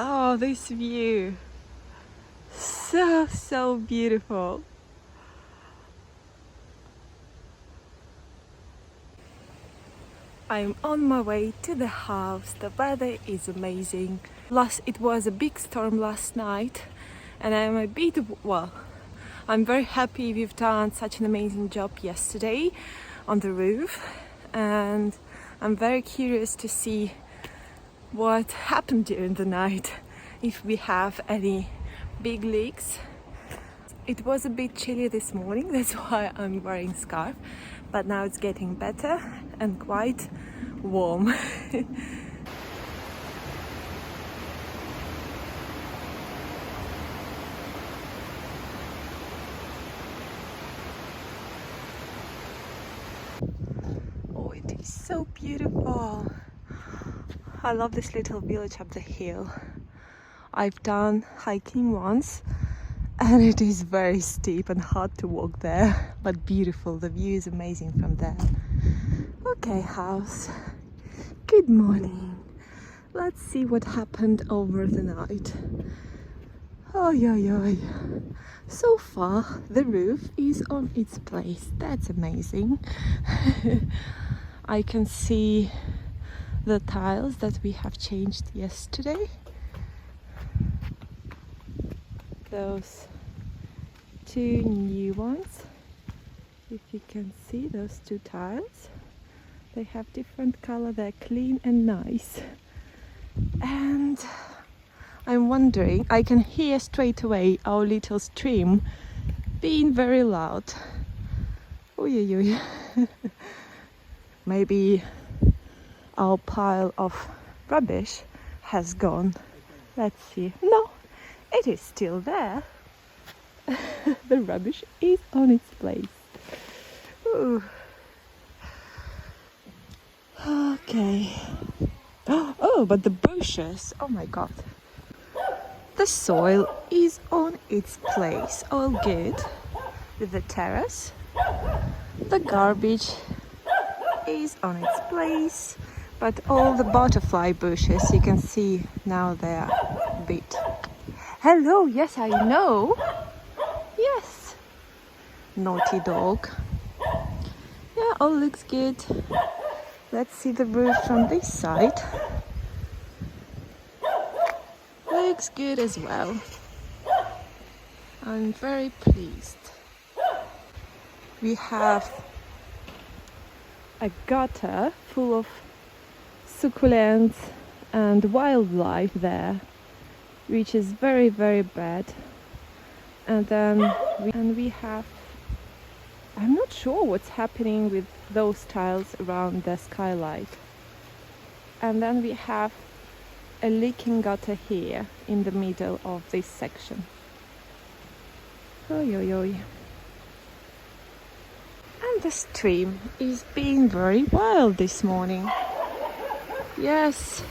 Oh, this view. So beautiful. I'm on my way to the house. The weather is amazing. It was a big storm last night, and I'm very happy we've done such an amazing job yesterday on the roof, and I'm very curious to see what happened during the night, if we have any big leaks. It was a bit chilly this morning, that's why I'm wearing a scarf, but now it's getting better and quite warm. Oh, it is so beautiful. I love this little village up the hill. I've done hiking once and it is very steep and hard to walk there, but beautiful. The view is amazing from there. Okay, house. Good morning. Let's see what happened over the night. Oh, yeah. So far, the roof is on its place. That's amazing. I can see the tiles that we have changed yesterday. Those two new ones. If you can see those two tiles, they have different color. They're clean and nice. And I'm wondering, I can hear straight away our little stream being very loud. Oy. Maybe our pile of rubbish has gone. Let's see. No, it is still there. The rubbish is on its place. Ooh. Okay. Oh, but the bushes, oh my god. The soil is on its place, all good. With the terrace, the garbage is on its place, but all the butterfly bushes, you can see now they are a bit. Hello, yes, I know. Yes. Naughty dog. Yeah, all looks good. Let's see the roof from this side. Looks good as well. I'm very pleased. We have a gutter full of succulents and wildlife there, which is very bad. And then we have, I'm not sure what's happening with those tiles around the skylight. And then we have a leaking gutter here in the middle of this section. Oy. And the stream is being very wild this morning. Yes.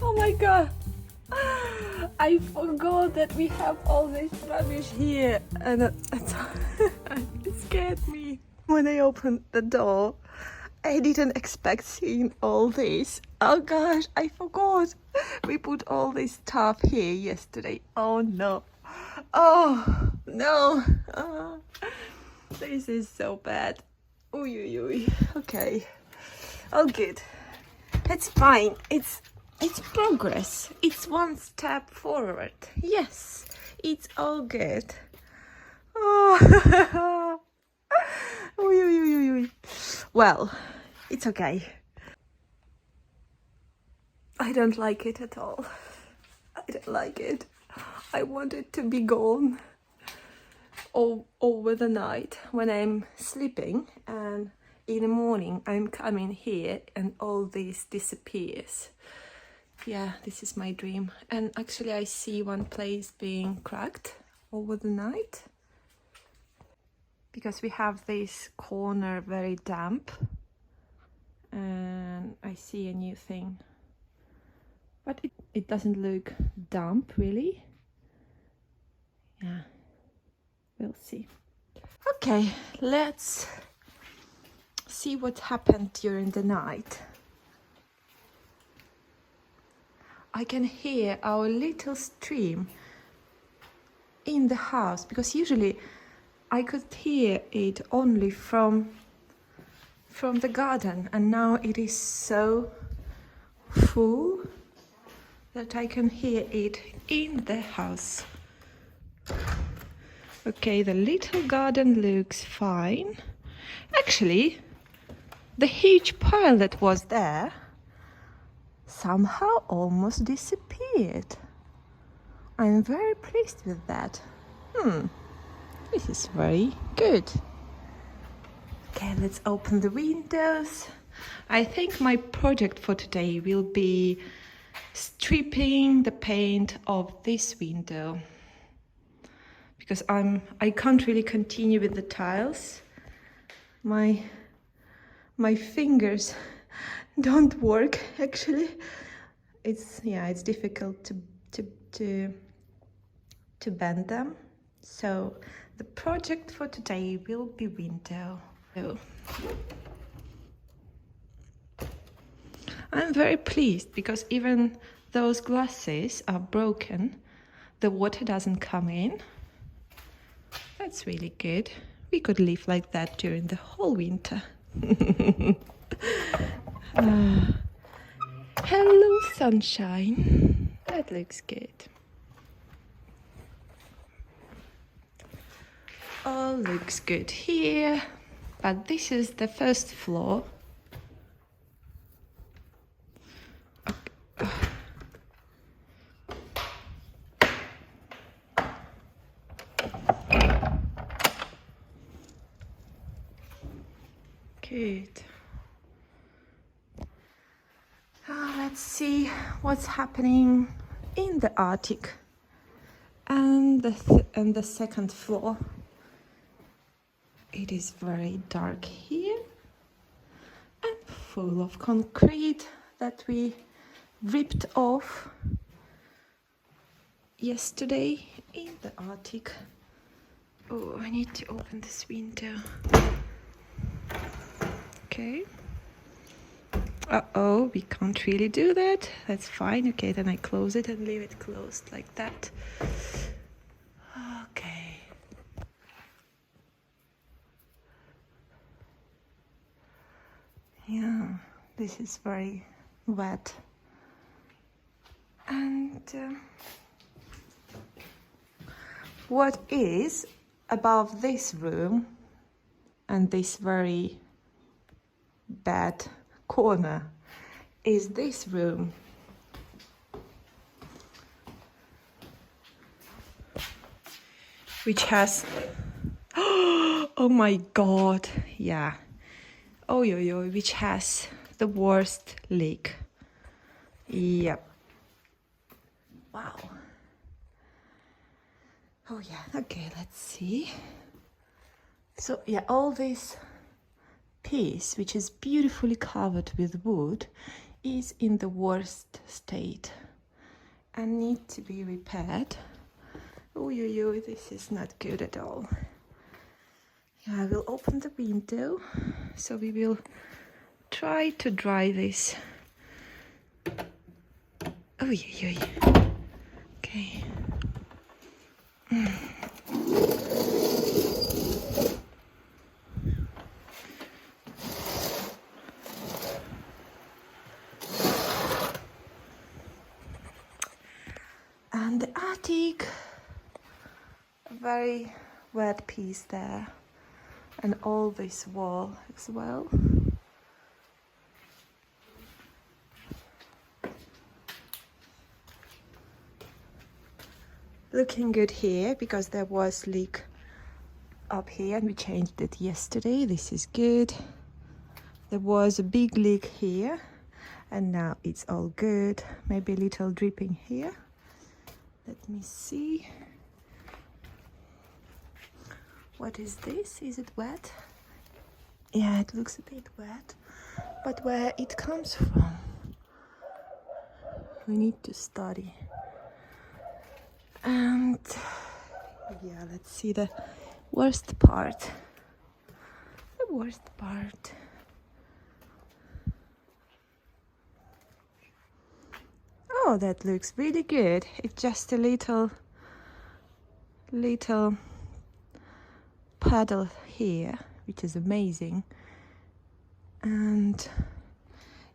Oh my god, I forgot that we have all this rubbish here, and it scared me. When I opened the door, I didn't expect seeing all this. Oh gosh, I forgot. We put all this stuff here yesterday. Oh no. Oh no. This is so bad. Oy. Okay. Oh good. It's fine. It's progress. It's one step forward. Yes, it's all good. Oh. Oy. Well, it's okay. I don't like it at all. I don't like it. I want it to be gone over the night when I'm sleeping, and in the morning I'm coming here and all this disappears. Yeah, this is my dream. And actually I see one place being cracked over the night. because we have this corner very damp, and I see a new thing, but it doesn't look damp really. Yeah, we'll see. Okay, let's see what happened during the night. I can hear our little stream in the house, because usually I could hear it only from the garden, and now it is so full that I can hear it in the house. Okay, the little garden looks fine. Actually, the huge pile that was there somehow almost disappeared. I'm very pleased with that. This is very good. Okay, let's open the windows. I think my project for today will be stripping the paint of this window, because I can't really continue with the tiles. My fingers don't work actually. It's difficult to bend them. So the project for today will be window. So I'm very pleased, because even those glasses are broken, the water doesn't come in. That's really good. We could live like that during the whole winter. Hello, sunshine. That looks good. All looks good here, but this is the first floor. Good. Let's see what's happening in the attic and the second floor. It is very dark here and full of concrete that we ripped off yesterday in the attic. Oh, I need to open this window. Okay. Uh-oh, we can't really do that. That's fine. Okay, then I close it and leave it closed like that. Okay. Yeah, this is very wet. And what is above this room and this very bad corner is this room. Which has, oh my god, yeah. Oh yo yo, which has the worst leak. Yep. Wow. Oh yeah, okay, let's see. So yeah, all this piece, which is beautifully covered with wood, is in the worst state and need to be repaired. Oh yo yo, this is not good at all. Yeah, I will open the window, so we will try to dry this. Oh yo yo. Okay. And the attic, a very wet piece there, and all this wall as well. Looking good here, because there was leak up here and we changed it yesterday. This is good. There was a big leak here and now it's all good. Maybe a little dripping here. Let me see. What is this? Is it wet? Yeah, it looks a bit wet, but where it comes from, we need to study. And yeah, let's see the worst part. The worst part. Oh, that looks really good. It's just a little paddle here, which is amazing. And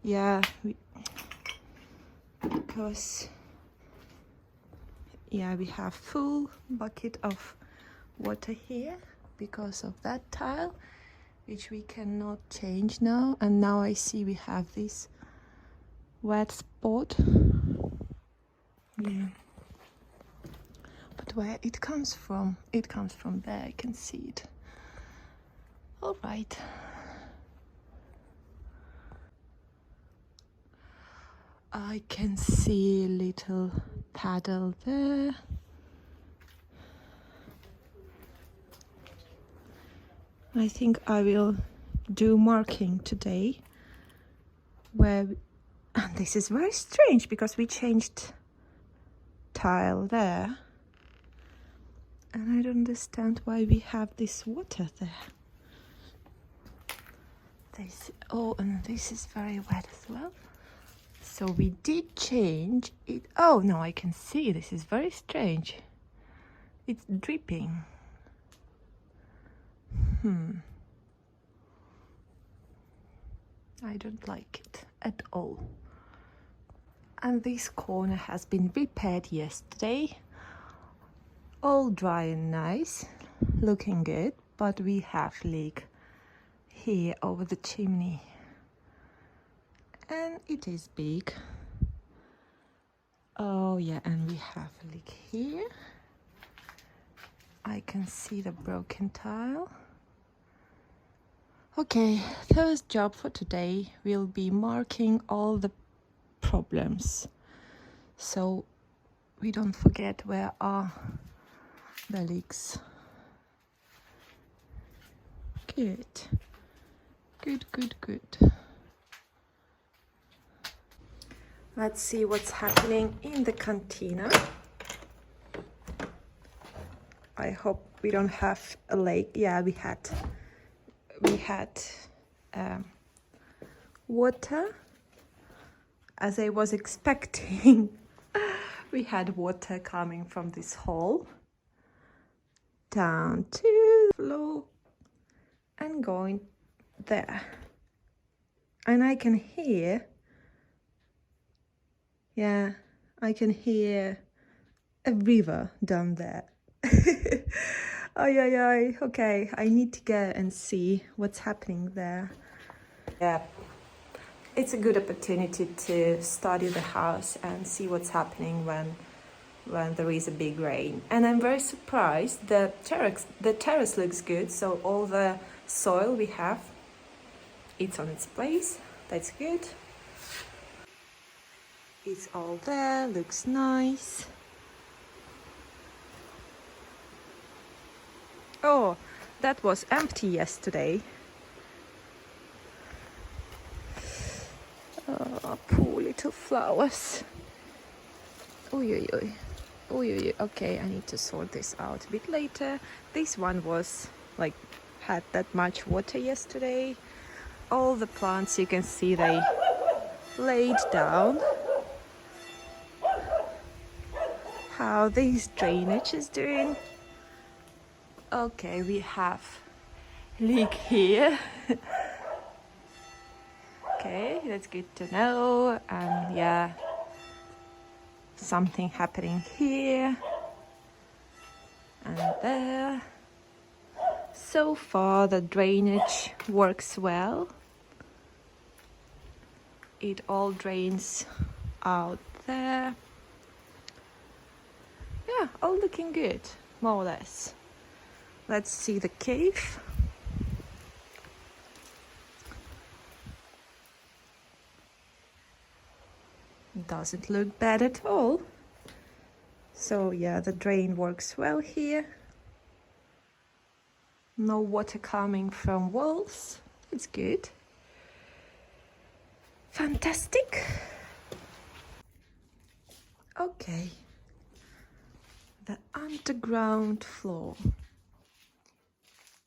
yeah, because yeah, we have full bucket of water here because of that tile, which we cannot change now. And now I see we have this wet spot. Yeah, but where it comes from there. I can see it. All right. I can see a little paddle there. I think I will do marking today where and this is very strange because we changed tile there and I don't understand why we have this water there. Oh, and this is very wet as well. So we did change it. Oh no, I can see this is very strange. It's dripping. I don't like it at all. And this corner has been repaired yesterday. All dry and nice, looking good, but we have leak here over the chimney. And it is big. Oh yeah, and we have a leak here. I can see the broken tile. Okay, first job for today will be marking all the problems, so we don't forget where are the leaks. Good, good, good, good. Let's see what's happening in the cantina. I hope we don't have a lake. Yeah, we had water, as I was expecting. We had water coming from this hole down to the floor and going there. And I can hear, yeah, I can hear a river down there. Ay. Okay, I need to go and see what's happening there. Yeah, it's a good opportunity to study the house and see what's happening when there is a big rain. And I'm very surprised. The terrace looks good, so all the soil we have, it's on its place. That's good. It's all there, looks nice. Oh, that was empty yesterday. Oh, poor little flowers. Oy. Okay, I need to sort this out a bit later. This one was like had that much water yesterday. All the plants, you can see they laid down. How this drainage is doing. Okay, we have leak here. Okay, that's good to know. And yeah, something happening here and there. So far the drainage works well. It all drains out there. Yeah, all looking good, more or less. Let's see the cave. Doesn't look bad at all. So yeah, the drain works well here. No water coming from walls. It's good. Fantastic. Okay. The underground floor.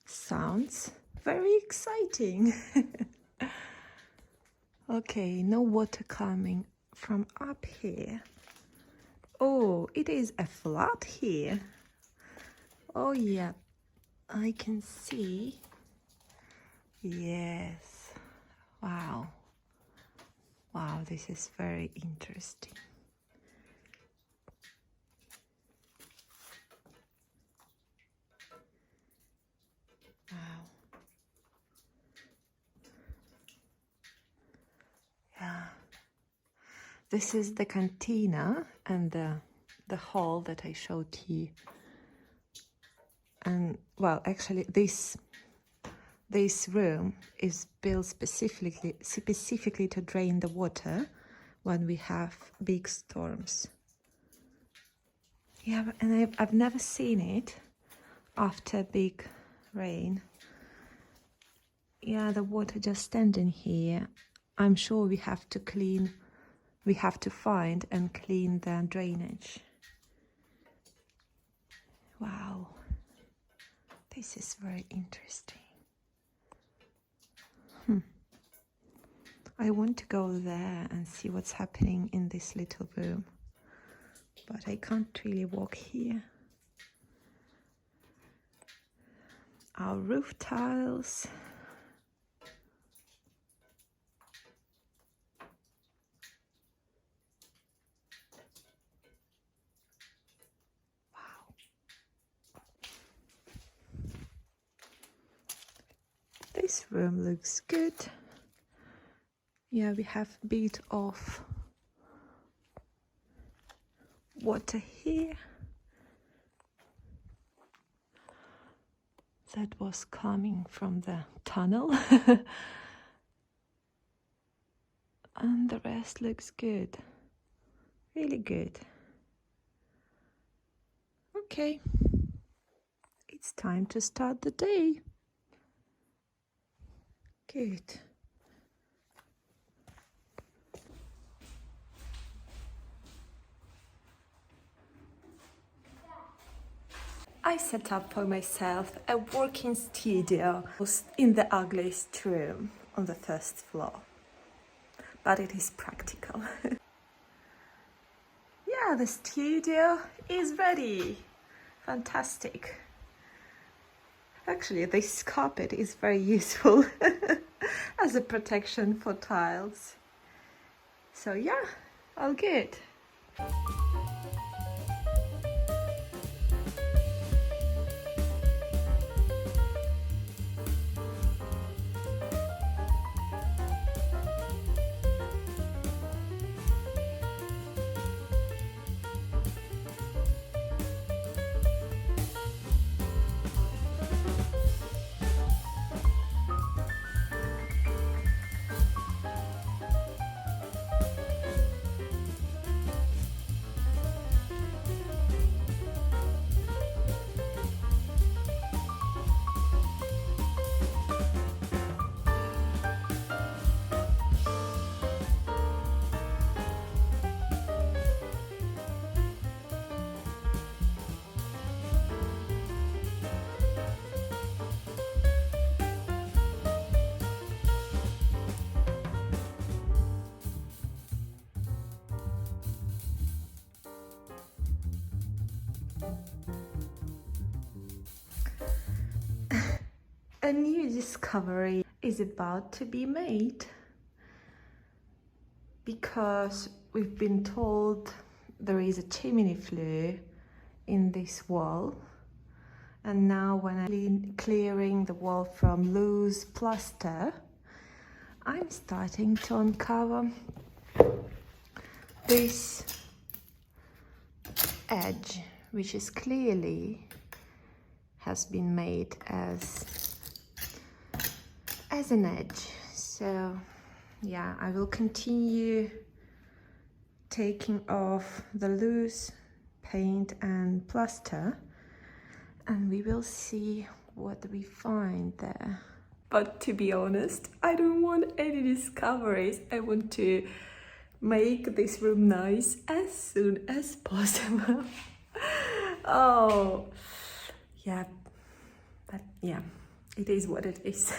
Sounds very exciting. Okay, no water coming from up here. Oh, it is a flood here. Oh yeah, I can see. Yes. Wow. Wow, this is very interesting. Wow. Yeah. This is the cantina and the hall that I showed you. And well, actually this room is built specifically to drain the water when we have big storms. Yeah, and I've never seen it after big rain. Yeah, the water just standing here. I'm sure we have to find and clean the drainage. Wow, this is very interesting. I want to go there and see what's happening in this little room, but I can't really walk here. Our roof tiles. Wow. This room looks good. Yeah, we have a bit of water here. That was coming from the tunnel. And the rest looks good. Really good. Okay. It's time to start the day. Good. I set up for myself a working studio in the ugliest room on the first floor, but it is practical. Yeah, the studio is ready. Fantastic. Actually, this carpet is very useful as a protection for tiles. So yeah, all good. A new discovery is about to be made because we've been told there is a chimney flue in this wall, and now when I'm clearing the wall from loose plaster, I'm starting to uncover this edge, which is clearly has been made as an edge. So yeah, I will continue taking off the loose paint and plaster, and we will see what do we find there. But to be honest, I don't want any discoveries. I want to make this room nice as soon as possible. Oh, yeah, but yeah, it is what it is.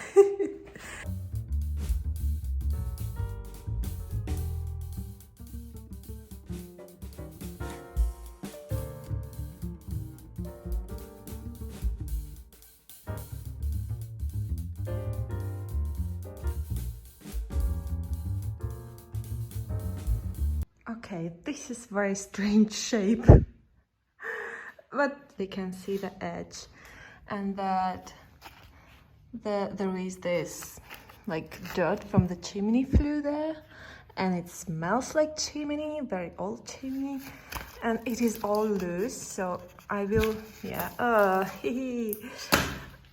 Okay, this is very strange shape, but we can see the edge, and that there is this like dirt from the chimney flue there, and it smells like chimney, very old chimney, and it is all loose. So I will, yeah,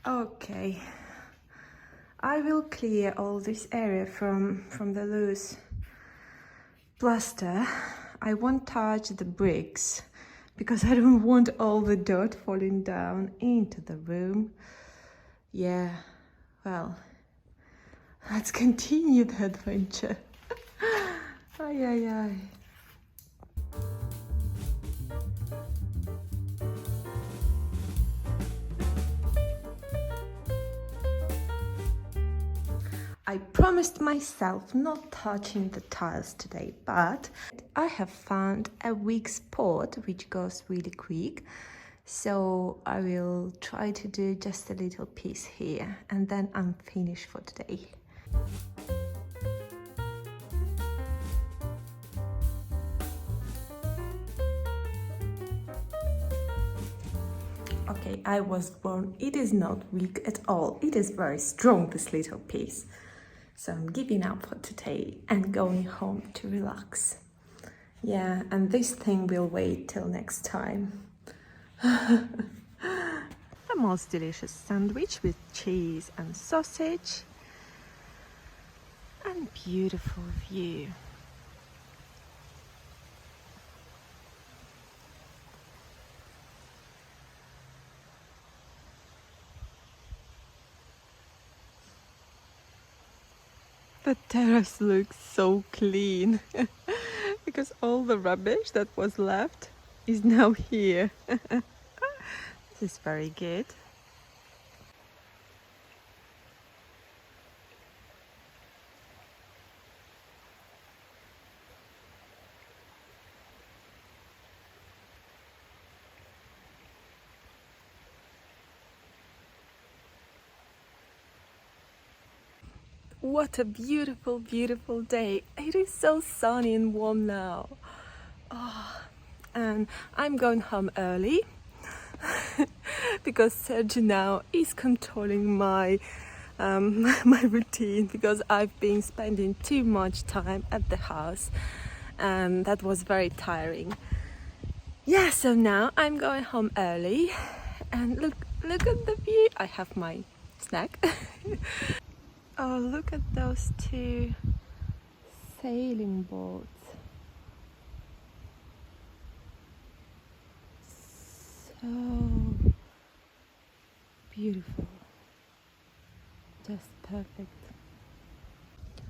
okay, I will clear all this area from the loose plaster. I won't touch the bricks because I don't want all the dirt falling down into the room. Yeah, well, let's continue the adventure. Ay, ay, ay. I promised myself not touching the tiles today, but I have found a weak spot which goes really quick. So I will try to do just a little piece here, and then I'm finished for today. Okay, I was wrong. It is not weak at all. It is very strong, this little piece. So I'm giving up for today and going home to relax. Yeah, and this thing will wait till next time. The most delicious sandwich with cheese and sausage. And beautiful view. The terrace looks so clean because all the rubbish that was left is now here. This is very good. What a beautiful, beautiful day. It is so sunny and warm now. Oh, and I'm going home early because Sergio now is controlling my my routine, because I've been spending too much time at the house and that was very tiring. Yeah, so now I'm going home early, and look at the view. I have my snack. Oh, look at those two sailing boats. So beautiful. Just perfect.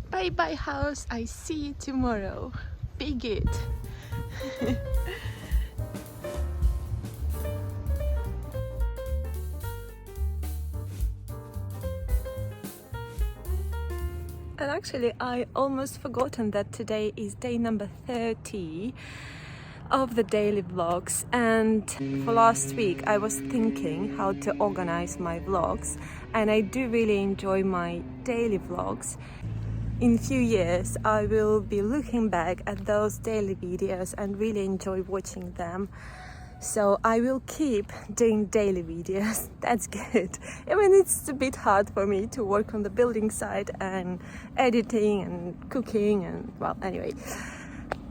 Bye bye house. I see you tomorrow. Be good. And actually, I almost forgotten that today is day number 30 of the daily vlogs, and for last week I was thinking how to organize my vlogs, and I do really enjoy my daily vlogs. In a few years I will be looking back at those daily videos and really enjoy watching them. So I will keep doing daily videos. That's good. I mean, it's a bit hard for me to work on the building side and editing and cooking and, well, anyway.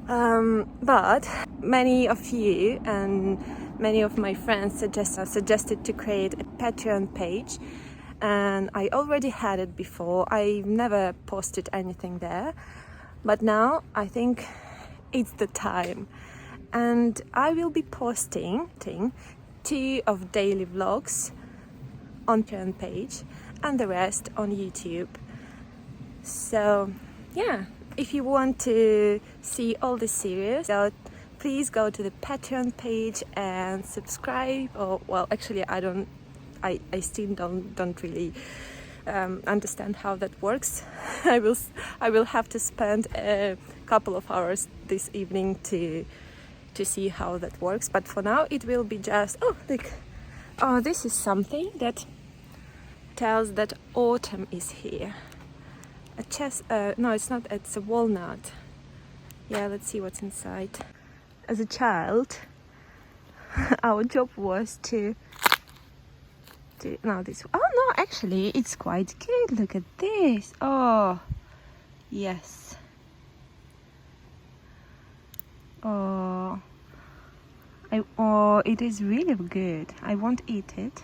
But many of you and many of my friends suggested to create a Patreon page, and I already had it before. I never posted anything there, but now I think it's the time. And I will be posting 2 of daily vlogs on Patreon page and the rest on YouTube. So yeah, if you want to see all the series, so please go to the Patreon page and subscribe. Or well, actually, I still don't really understand how that works. I will have to spend a couple of hours this evening to see how that works. But for now, it will be just this is something that tells that autumn is here. A chest? No, it's not. It's a walnut. Yeah, let's see what's inside. As a child, our job was to no, this. Oh no, actually, it's quite good. Look at this. Oh, yes. Oh, it is really good. I won't eat it,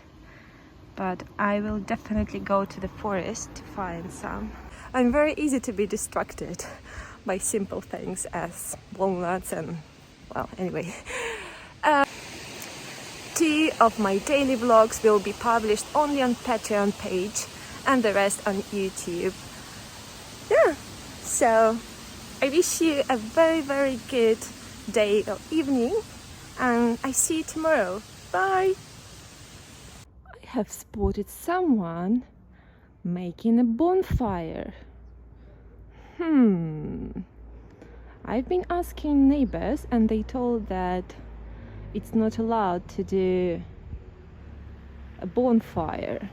but I will definitely go to the forest to find some. I'm very easy to be distracted by simple things as walnuts and, well, anyway. 2 of my daily vlogs will be published only on Patreon page and the rest on YouTube. Yeah, so I wish you a very, very good day or evening, and I see you tomorrow. Bye! I have spotted someone making a bonfire. I've been asking neighbors and they told that it's not allowed to do a bonfire.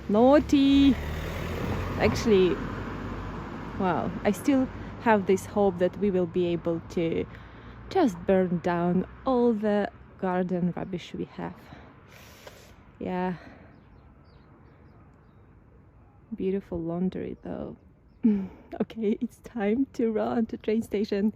Naughty. Actually, well, I still have this hope that we will be able to just burn down all the garden rubbish we have. Yeah. Beautiful laundry though. Okay, it's time to run to train station.